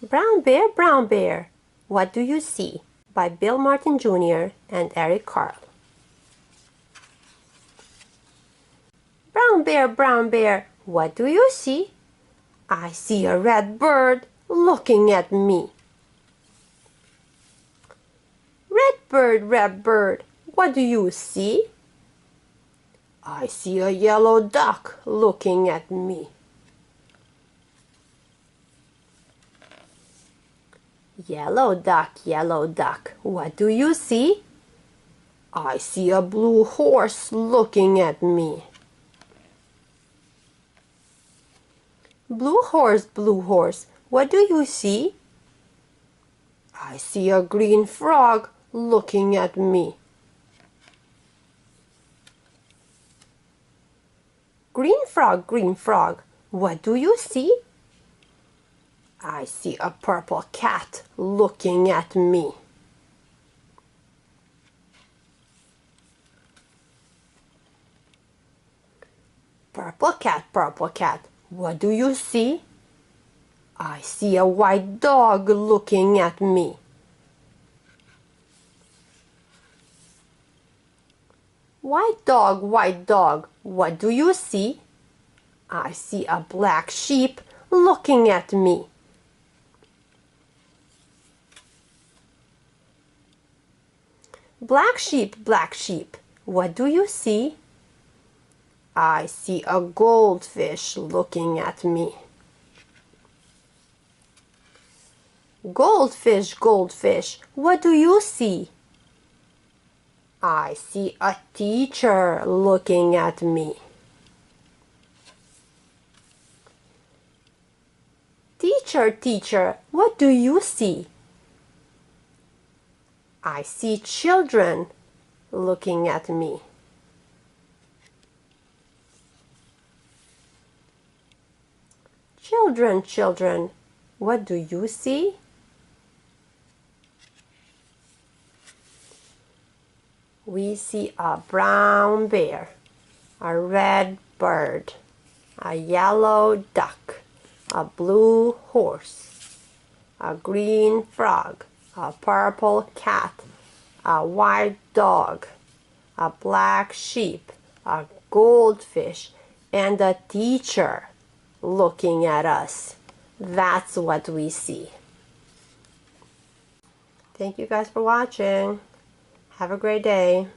Brown Bear, What Do You See? By Bill Martin Jr. and Eric Carle. Brown Bear, what do you see? I see a red bird looking at me. Red bird, what do you see? I see a yellow duck looking at me. Yellow duck, what do you see? I see a blue horse looking at me. Blue horse, what do you see? I see a green frog looking at me. Green frog, what do you see? I see a purple cat looking at me. Purple cat, what do you see? I see a white dog looking at me. White dog, what do you see? I see a black sheep looking at me. Black sheep, what do you see? I see a goldfish looking at me. Goldfish, what do you see? I see a teacher looking at me. Teacher, what do you see? I see children looking at me. Children, what do you see? We see a brown bear, a red bird, a yellow duck, a blue horse, a green frog, a purple cat, a white dog, a black sheep, a goldfish, and a teacher looking at us. That's what we see. Thank you guys for watching. Have a great day.